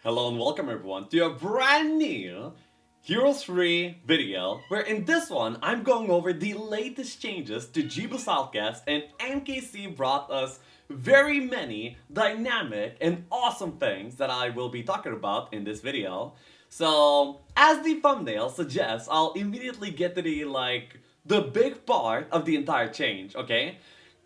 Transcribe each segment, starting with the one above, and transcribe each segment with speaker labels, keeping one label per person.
Speaker 1: Hello and welcome everyone to a brand new Heroes 3 video, where in this one I'm going over the latest changes to Jibu Outcast, and MKC brought us very many dynamic and awesome things that I will be talking about in this video. So, as the thumbnail suggests, I'll immediately get to the big part of the entire change, okay?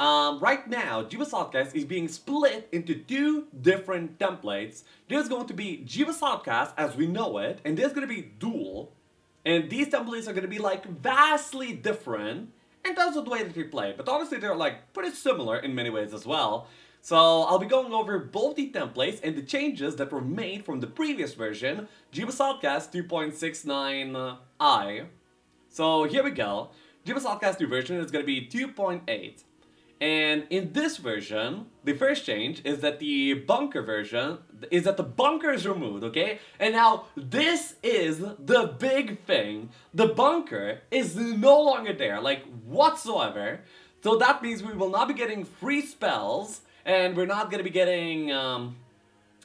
Speaker 1: Right now, Jiva Podcast is being split into two different templates. There's going to be Jiva Podcast as we know it, and there's going to be Duel. And these templates are going to be vastly different in terms of the way that we play, but honestly they're pretty similar in many ways as well. So I'll be going over both the templates and the changes that were made from the previous version, Jiva Podcast 2.69i. So here we go. Jiva Podcast 2 version is going to be 2.8. And in this version, the first change is that the bunker is removed, okay? And now this is the big thing. The bunker is no longer there, whatsoever. So that means we will not be getting free spells, and we're not gonna be getting and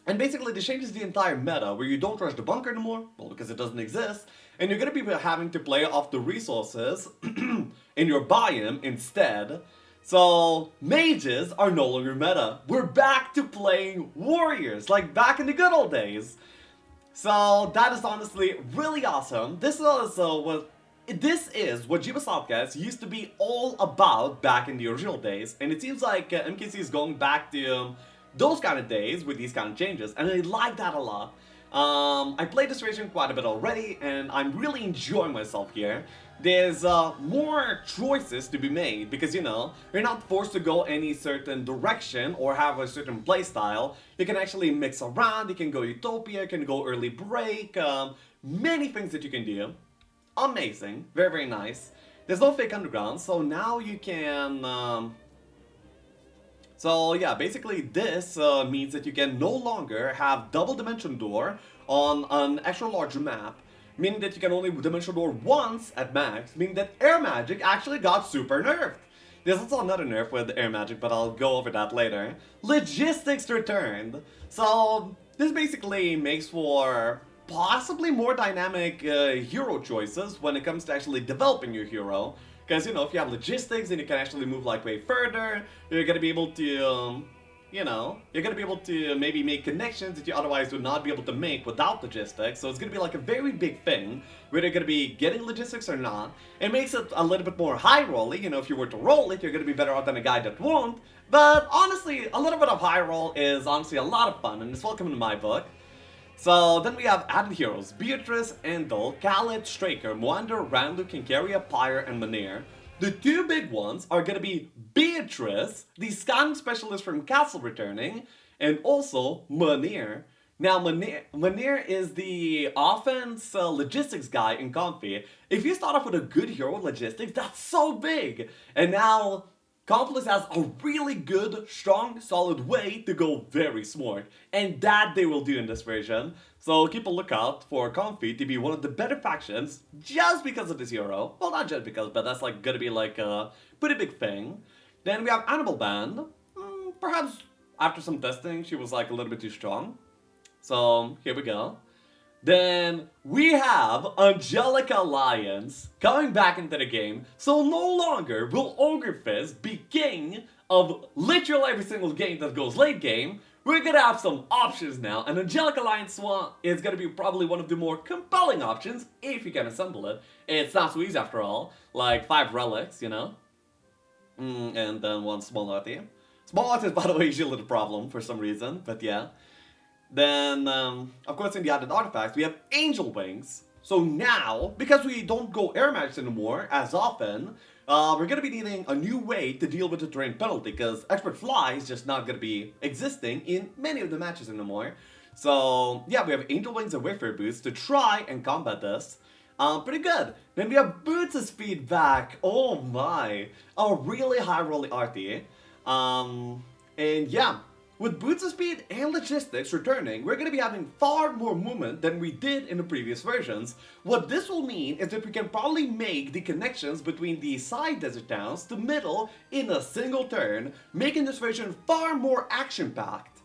Speaker 1: basically this changes the entire meta, where you don't rush the bunker anymore, well, because it doesn't exist, and you're gonna be having to play off the resources in your biome instead. So, mages are no longer meta. We're back to playing warriors, like back in the good old days. So, that is honestly really awesome. This is what Jiva Softcast used to be all about back in the original days, and it seems like MKC is going back to those kind of days with these kind of changes, and I like that a lot. I played this version quite a bit already, and I'm really enjoying myself here. There's more choices to be made because, you're not forced to go any certain direction or have a certain playstyle. You can actually mix around, you can go Utopia, you can go early break, many things that you can do. Amazing, very, very nice. There's no fake underground, so now you can... So yeah, basically this means that you can no longer have double dimension door on an extra large map, meaning that you can only dimension door once at max, meaning that air magic actually got super nerfed. There's also another nerf with air magic, but I'll go over that later. Logistics returned. So this basically makes for possibly more dynamic hero choices when it comes to actually developing your hero. Because, if you have logistics, then you can actually move way further. You're gonna be able to, you're gonna be able to maybe make connections that you otherwise would not be able to make without logistics. So it's gonna be a very big thing, whether you're gonna be getting logistics or not. It makes it a little bit more high rolling. If you were to roll it, you're gonna be better off than a guy that won't. But honestly, a little bit of high roll is honestly a lot of fun, and it's welcome in my book. So then we have added heroes: Beatrice, Endel, Khaled, Straker, Moander, Randu, Kincaria, Pyre, and Manir. The two big ones are gonna be Beatrice, the scanning specialist from Castle returning, and also Manir. Now Manir is the offense logistics guy in Comfy. If you start off with a good hero with logistics, that's so big! And now Complex has a really good, strong, solid way to go very smart, and that they will do in this version. So keep a lookout for Comfy to be one of the better factions just because of this hero. Well, not just because, but that's gonna be a pretty big thing. Then we have Animal Band. Perhaps after some testing, she was a little bit too strong. So here we go. Then we have Angelica Alliance coming back into the game, so no longer will Ogre Fizz be king of literally every single game that goes late game. We're gonna have some options now, and Angelica Alliance is gonna be probably one of the more compelling options if you can assemble it. It's not so easy after all, 5 relics, and then 1 small arty. Small arty is, by the way, usually the problem for some reason, but yeah. Then, of course, in the added artifacts, we have Angel Wings. So now, because we don't go air magics anymore as often, we're gonna be needing a new way to deal with the terrain penalty, because Expert Fly is just not gonna be existing in many of the matches anymore. So, yeah, we have Angel Wings and Wayfarer Boots to try and combat this. Pretty good. Then we have Boots' feedback. Oh my. A really high rolling RT. And yeah. With Boots' speed and logistics returning, we're going to be having far more movement than we did in the previous versions. What this will mean is that we can probably make the connections between the side desert towns to middle in a single turn, making this version far more action-packed.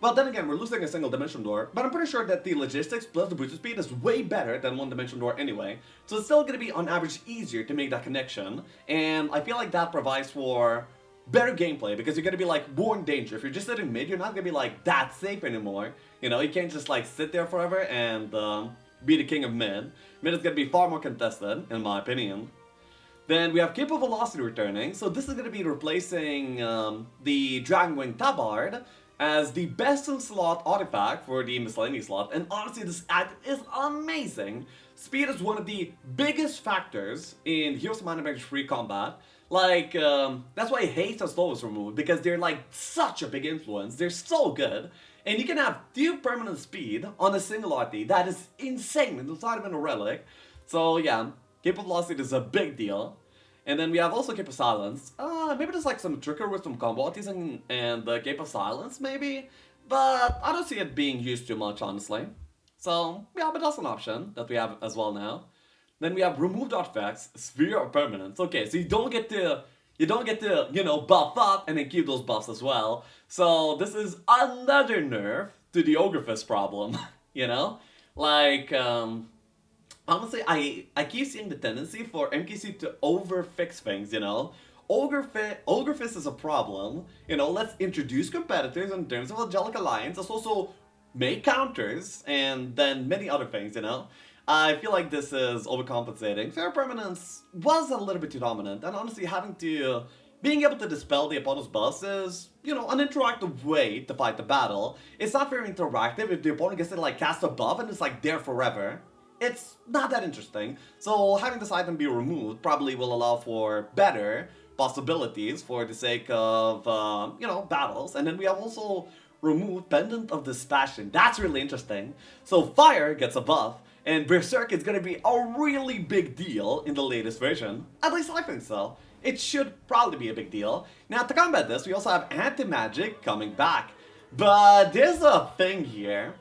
Speaker 1: Well, then again, we're losing a single dimension door, but I'm pretty sure that the logistics plus the booster speed is way better than one dimension door anyway. So it's still gonna be on average easier to make that connection, and I feel like that provides for better gameplay because you're gonna be like more in danger. If you're just sitting mid, you're not gonna be like that safe anymore. You know, you can't just like sit there forever and be the king of mid. Mid is gonna be far more contested, in my opinion. Then we have Cape of Velocity returning, so this is going to be replacing the Dragon Wing Tabard as the best in slot artifact for the miscellaneous slot, and honestly this item is amazing! Speed is one of the biggest factors in Heroes of Might and Magic free combat. Like, that's why haste and slow is removed, because they're like such a big influence, they're so good. And you can have 2 permanent speed on a single RT, that is insane, and it's not even a relic. So yeah, Cape of Velocity is a big deal. And then we have also Cape of Silence. Maybe there's like some trickery with some combo arties and the Cape of Silence, maybe? But I don't see it being used too much, honestly. So, yeah, but that's an option that we have as well now. Then we have removed artifacts, sphere of permanence. Okay, so you don't get to, you know, buff up and then keep those buffs as well. So this is another nerf to the Ogre Fist problem, you know? Like, honestly, I keep seeing the tendency for MKC to overfix things, you know? Ogre Fist is a problem, you know, let's introduce competitors in terms of Angelic Alliance, let's also make counters, and then many other things, you know? I feel like this is overcompensating. Fair Permanence was a little bit too dominant, and honestly being able to dispel the opponent's buffs is, you know, an interactive way to fight the battle. It's not very interactive if the opponent gets to like cast a buff and it's like there forever. It's not that interesting, so having this item be removed probably will allow for better possibilities for the sake of, you know, battles. And then we have also removed Pendant of Dispassion. That's really interesting. So Fire gets a buff, and Berserk is gonna be a really big deal in the latest version. At least I think so. It should probably be a big deal. Now, to combat this, we also have Anti-Magic coming back. But there's a thing here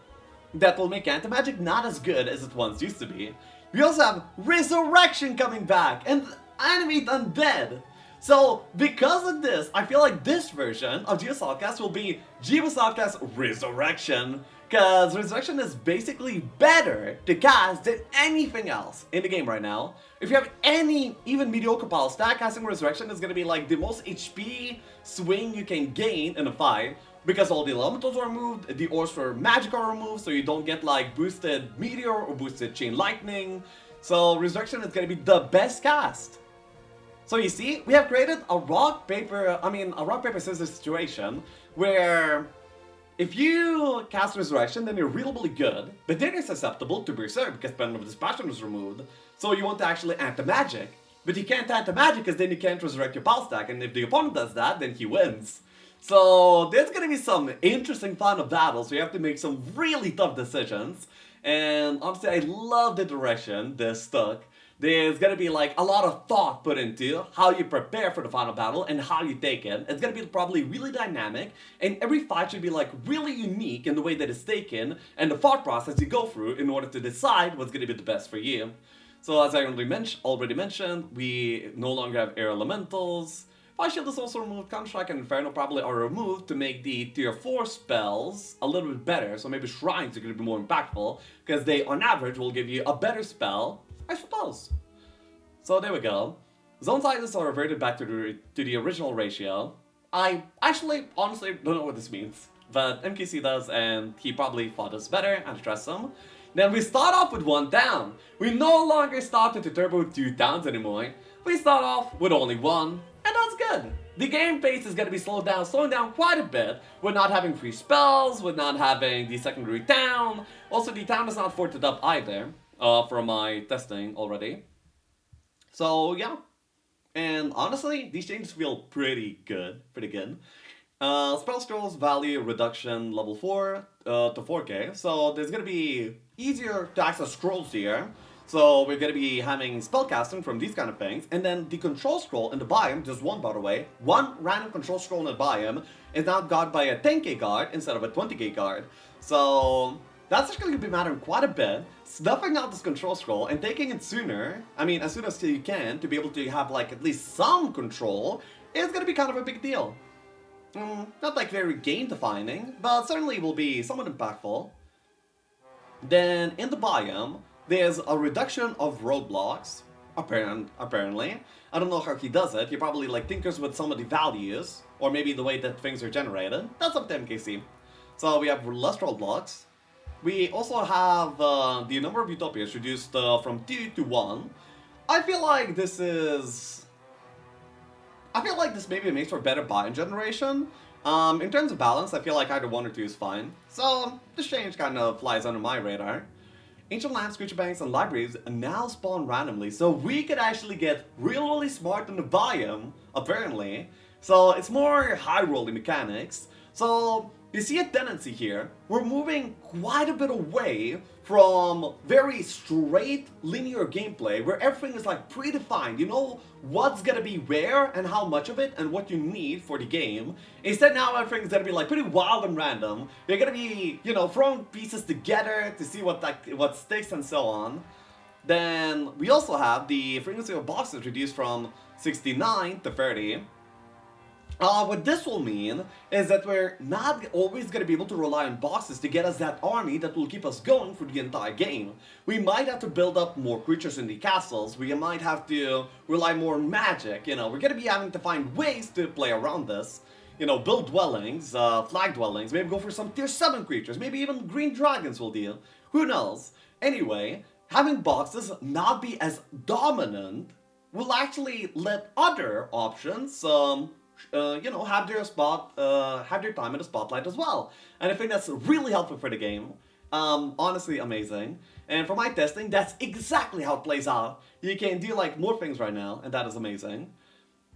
Speaker 1: that will make Anti-Magic not as good as it once used to be. We also have Resurrection coming back and Animate Undead. So, because of this, I feel like this version of Geos Outcast will be Geos Outcast Resurrection, because Resurrection is basically better to cast than anything else in the game right now. If you have any even mediocre pile stack, casting Resurrection is going to be like the most HP swing you can gain in a fight. Because all the elementals are removed, the ores for magic are removed, so you don't get like boosted meteor or boosted chain lightning. So Resurrection is gonna be the best cast. So you see, we have created a rock paper scissors situation where if you cast Resurrection, then you're really good, but then you're susceptible to Berserk because Pendant of Dispassion was removed. So you want to actually anti-magic, but you can't anti-magic because then you can't resurrect your pile stack, and if the opponent does that, then he wins. So there's gonna be some interesting final battles, so you have to make some really tough decisions. And honestly, I love the direction this took. There's gonna be like a lot of thought put into how you prepare for the final battle and how you take it. It's gonna be probably really dynamic, and every fight should be like really unique in the way that it's taken and the thought process you go through in order to decide what's gonna be the best for you. So as I already mentioned, we no longer have air elementals. Fire Shield is also removed, Counter-Strike and Inferno probably are removed to make the tier 4 spells a little bit better, so maybe Shrines are going to be more impactful, because they on average will give you a better spell, I suppose. So there we go. Zone sizes are reverted back to the original ratio. I actually, honestly, don't know what this means, but MKC does, and he probably thought us better, and I trust him. Then we start off with 1 down. We no longer start with the turbo 2 downs anymore. We start off with only 1. And that's good. The game pace is going to be slowing down quite a bit. We're not having free spells, we're not having the secondary town. Also, the town is not forted up either, from my testing already. So, yeah. And honestly, these changes feel pretty good. Spell scrolls value reduction level 4 to 4k. So, there's going to be easier to access scrolls here. So we're going to be having spellcasting from these kind of things, and then the control scroll in the biome, just one by the way, one random control scroll in the biome is now guarded by a 10k guard instead of a 20k guard. So that's actually going to be mattering quite a bit. Snuffing out this control scroll and taking it sooner, as soon as you can, to be able to have like at least some control, is going to be kind of a big deal. Not like very game-defining, but certainly will be somewhat impactful. Then in the biome, there's a reduction of roadblocks, apparently. I don't know how he does it. He probably like tinkers with some of the values, or maybe the way that things are generated. That's up to MKC. So we have less roadblocks. We also have the number of utopias reduced from 2 to 1. I feel like this is... I feel like this maybe makes for better biome generation. In terms of balance, I feel like either 1 or 2 is fine. So this change kind of flies under my radar. Ancient lands, creature banks, and libraries now spawn randomly, so we could actually get really smart in the biome, apparently. So it's more high-rolling mechanics. So you see a tendency here. We're moving quite a bit away from very straight linear gameplay where everything is like predefined. You know what's gonna be where and how much of it and what you need for the game. Instead now everything's gonna be like pretty wild and random. You're gonna be, you know, throwing pieces together to see what sticks and so on. Then we also have the frequency of boxes reduced from 69 to 30. What this will mean is that we're not always going to be able to rely on boxes to get us that army that will keep us going for the entire game. We might have to build up more creatures in the castles, we might have to rely more on magic, you know, we're going to be having to find ways to play around this. You know, build dwellings, flag dwellings, maybe go for some tier 7 creatures, maybe even green dragons will deal, who knows. Anyway, having boxes not be as dominant will actually let other options, you know, have their time in the spotlight as well. And I think that's really helpful for the game. Honestly amazing. And for my testing, that's exactly how it plays out. You can do like more things right now, and that is amazing.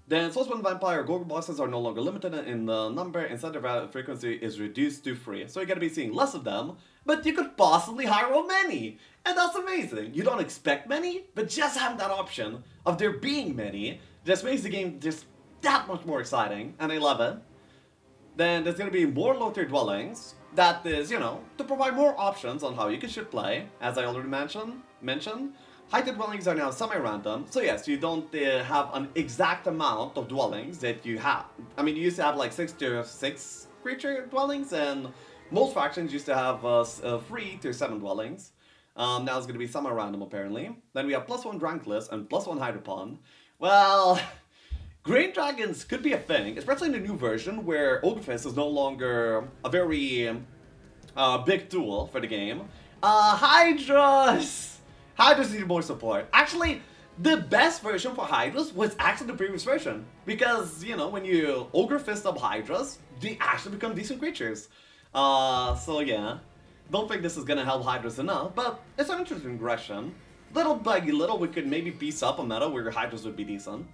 Speaker 1: Then Soulspawn Vampire Gorgon bosses are no longer limited in the number, instead their frequency is reduced to 3. So you're gonna be seeing less of them, but you could possibly high roll many. And that's amazing. You don't expect many, but just having that option of there being many just makes the game just that much more exciting, and I love it. Then there's gonna be more low-tier dwellings. That is, you know, to provide more options on how you should play, as I already mentioned. High-tier dwellings are now semi-random, so yes, you don't have an exact amount of dwellings that you have. I mean, you used to have like 6 to 6 creature dwellings, and most factions used to have 3 to 7 dwellings. Now it's gonna be semi-random apparently. Then we have +1 Drankless and +1 Hydropon. Well... Green dragons could be a thing, especially in the new version where Ogrefist is no longer a very big tool for the game. Hydras! Hydras need more support. Actually, the best version for Hydras was actually the previous version. Because, you know, when you Ogrefist up Hydras, they actually become decent creatures. So yeah. Don't think this is gonna help Hydras enough, but it's an interesting regression. Little by little, we could maybe piece up a meta where Hydras would be decent.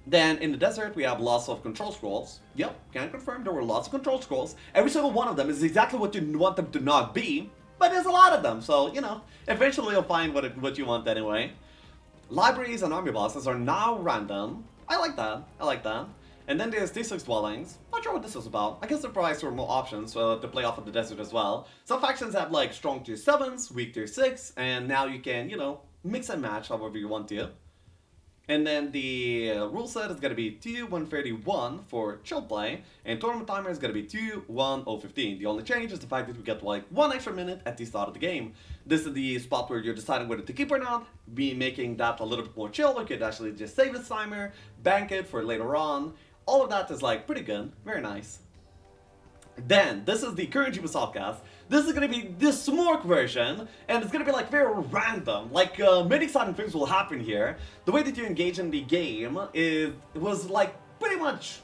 Speaker 1: Then in the desert we have lots of control scrolls. Yep, can confirm there were lots of control scrolls. Every single one of them is exactly what you want them to not be, but there's a lot of them, so you know, eventually you'll find what you want anyway. Libraries and army bosses are now random. I like that. And then there's D6 dwellings. Not sure what this is about. I guess it provides for more options to play off of the desert as well. Some factions have like strong tier 7s, weak tier 6, and now you can, you know, mix and match however you want to. And then the rule set is going to be 2-131 for chill play, and tournament timer is going to be 2-1-0-15. The only change is the fact that we get like 1 extra minute at the start of the game. This is the spot where you're deciding whether to keep or not, making that a little bit more chill. You could actually just save this timer, bank it for later on. All of that is like pretty good, very nice. Then, this is the current Ubisoft cast. This is gonna be the Smork version, and it's gonna be like very random. Like, many exciting things will happen here. The way that you engage in the game was like pretty much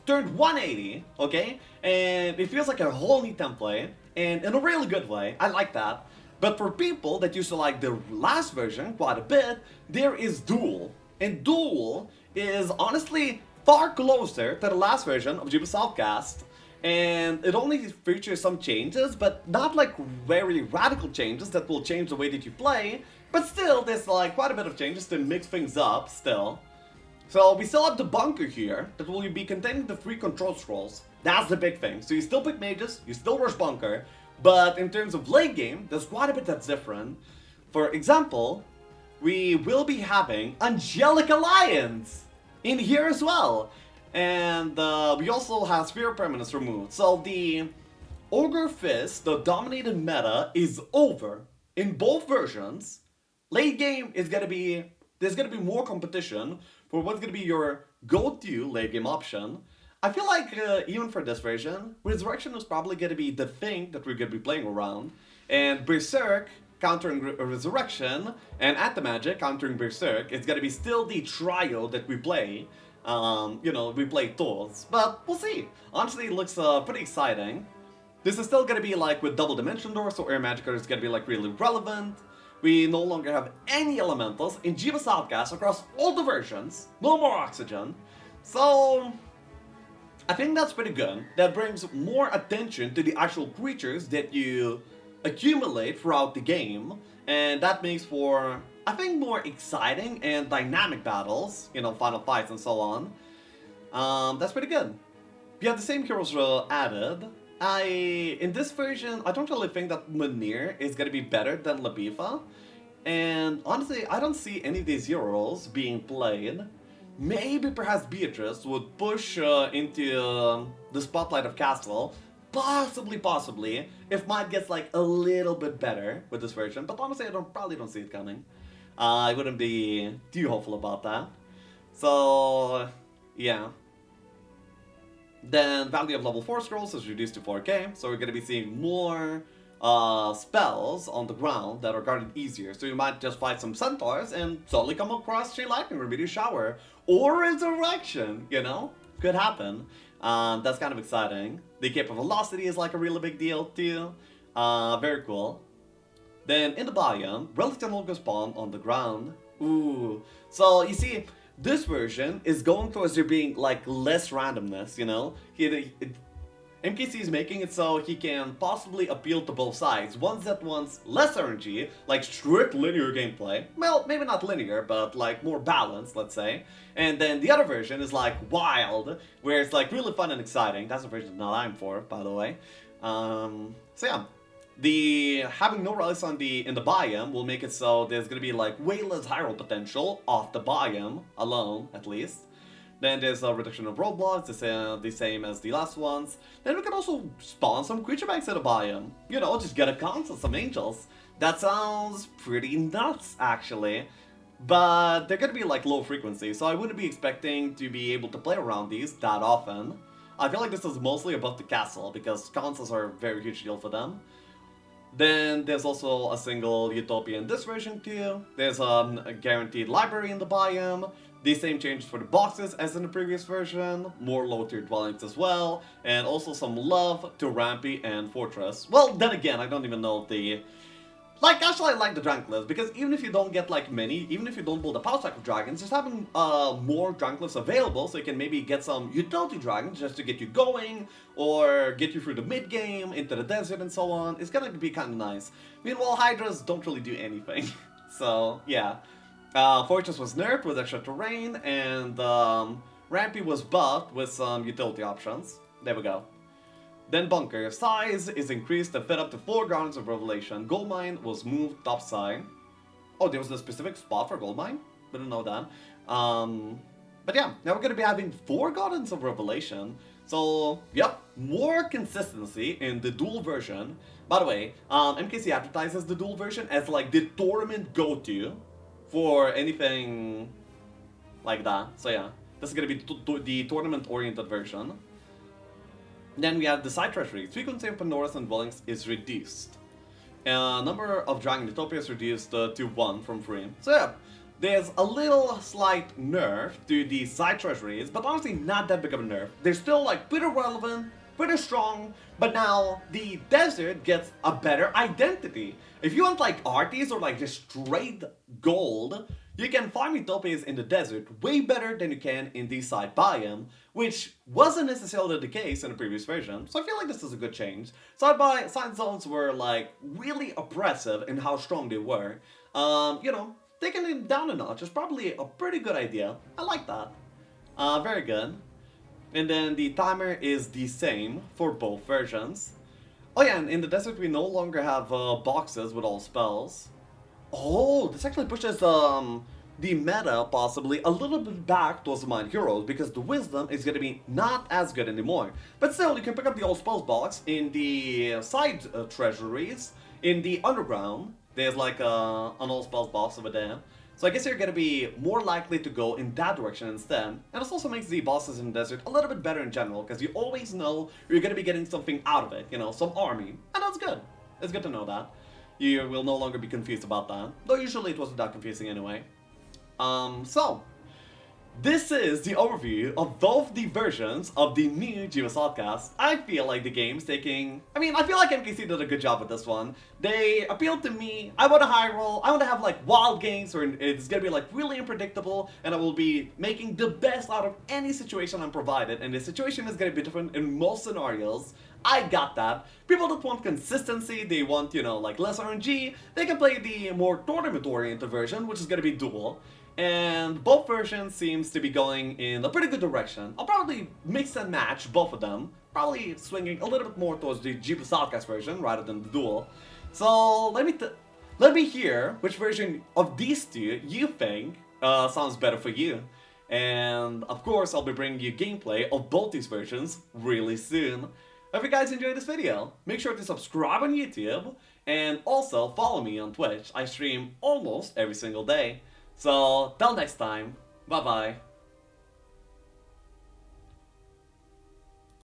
Speaker 1: turned 180, okay? And it feels like a whole new template, and in a really good way. I like that. But for people that used to like the last version quite a bit, there is Duel. And Duel is honestly far closer to the last version of Ubisoft cast. And it only features some changes, but not like very radical changes that will change the way that you play. But still, there's like quite a bit of changes to mix things up still. So we still have the bunker here that will be containing the 3 control scrolls. That's the big thing. So you still pick mages, you still rush bunker, but in terms of late game, there's quite a bit that's different. For example, we will be having Angelic Alliance in here as well. And we also have Sphere of Permanence removed. So the Ogre Fist, the dominated meta, is over in both versions. Late game is gonna be, there's gonna be more competition for what's gonna be your go-to late game option. I feel like even for this version, Resurrection is probably gonna be the thing that we're gonna be playing around, and Berserk countering Resurrection and Anti-Magic countering Berserk is gonna be still the trio that we play. We play tools, but we'll see. Honestly, it looks pretty exciting. This is still gonna be like with double dimension doors, so air magic is gonna be like really relevant. We no longer have any elementals in Jeebus Outcast across all the versions. No more oxygen. So I think that's pretty good. That brings more attention to the actual creatures that you accumulate throughout the game, and that makes for, I think, more exciting and dynamic battles, final fights and so on. That's pretty good. We have the same heroes added. In this version, I don't really think that Munir is gonna be better than Labifa, and honestly, I don't see any of these heroes being played. Maybe perhaps Beatrice would push into the spotlight of Castle. Possibly, if Might gets like a little bit better with this version, but honestly, probably don't see it coming. I wouldn't be too hopeful about that. So, yeah. Then value of level 4 scrolls is reduced to 4k, so we're going to be seeing more spells on the ground that are guarded easier. So you might just fight some centaurs and suddenly come across Chain Lightning or Meteor Shower. Or Resurrection, Could happen. That's kind of exciting. The Cape of Velocity is like a really big deal too. Very cool. Then in the biome, Relative Locust Spawn on the ground. Ooh. So you see, this version is going towards there being like less randomness, MKC is making it so he can possibly appeal to both sides. Ones that wants less RNG, like strict linear gameplay. Well, maybe not linear, but like more balanced, let's say. And then the other version is like wild, where it's like really fun and exciting. That's the version that I'm for, by the way. So yeah. Having no rallies in the biome will make it so there's gonna be like way less high roll potential off the biome alone, at least. Then there's a reduction of roadblocks, the same as the last ones. Then we can also spawn some creature banks in the biome. Just get a console, some angels. That sounds pretty nuts, actually. But they're gonna be like low frequency, so I wouldn't be expecting to be able to play around these that often. I feel like this is mostly above the castle, because consoles are a very huge deal for them. Then there's also a single Utopia in this version too. There's a guaranteed library in the biome. The same changes for the boxes as in the previous version. More low tier dwellings as well. And also some love to Rampy and Fortress. Well, then again, I don't even know the... Actually, I like the Drancliffe, because even if you don't get many, even if you don't build a power stack of dragons, just having more Drancliffes available, so you can maybe get some utility dragons just to get you going, or get you through the mid game, into the desert and so on, is gonna be kinda nice. Meanwhile, Hydras don't really do anything, so yeah. Fortress was nerfed with extra terrain, and Rampy was buffed with some utility options. There we go. Then Bunker. Size is increased to fit up to 4 Gardens of Revelation. Goldmine was moved topside. Oh, there was a specific spot for Goldmine? Didn't know that. But yeah, now we're going to be having 4 Gardens of Revelation. So, yep, more consistency in the dual version. By the way, MKC advertises the dual version as like the tournament go-to for anything like that. So yeah, this is going to be the tournament-oriented version. Then we have the side treasury. Frequency of Pandora's and dwellings is reduced. Number of Dragon Utopia is reduced to 1 from 3. So yeah, there's a little slight nerf to the side treasuries, but honestly not that big of a nerf. They're still like pretty relevant, pretty strong, but now the desert gets a better identity. If you want like arties or like just straight gold, you can farm Utopias in the desert way better than you can in the side biome, which wasn't necessarily the case in the previous version, so I feel like this is a good change. Side zones were like really oppressive in how strong they were. Taking it down a notch is probably a pretty good idea. I like that. Very good. And then the timer is the same for both versions. Oh yeah, and in the desert we no longer have boxes with all spells. Oh, this actually pushes the meta possibly a little bit back towards Mind Heroes because the wisdom is going to be not as good anymore. But still, you can pick up the old spells box in the side treasuries, in the underground. There's like an old spells box over there. So I guess you're going to be more likely to go in that direction instead. And this also makes the bosses in the desert a little bit better in general because you always know you're going to be getting something out of it, you know, some army. And that's good. It's good to know that. You will no longer be confused about that. Though usually it wasn't that confusing anyway. So, this is the overview of both the versions of the new GeoS Podcast. I feel like the game's taking... I mean, I feel like MKC did a good job with this one. They appealed to me. I want a high roll. I want to have like wild games where it's gonna be like really unpredictable and I will be making the best out of any situation I'm provided. And the situation is gonna be different in most scenarios. I got that. People that want consistency, they want, you know, like less RNG, they can play the more tournament-oriented version, which is gonna be Duel. And both versions seems to be going in a pretty good direction. I'll probably mix and match both of them, probably swinging a little bit more towards the GeoS Podcast version rather than the Duel. So let me hear which version of these two you think sounds better for you. And of course, I'll be bringing you gameplay of both these versions really soon. If you guys enjoyed this video, make sure to subscribe on YouTube and also follow me on Twitch. I stream almost every single day. So, till next time, bye bye.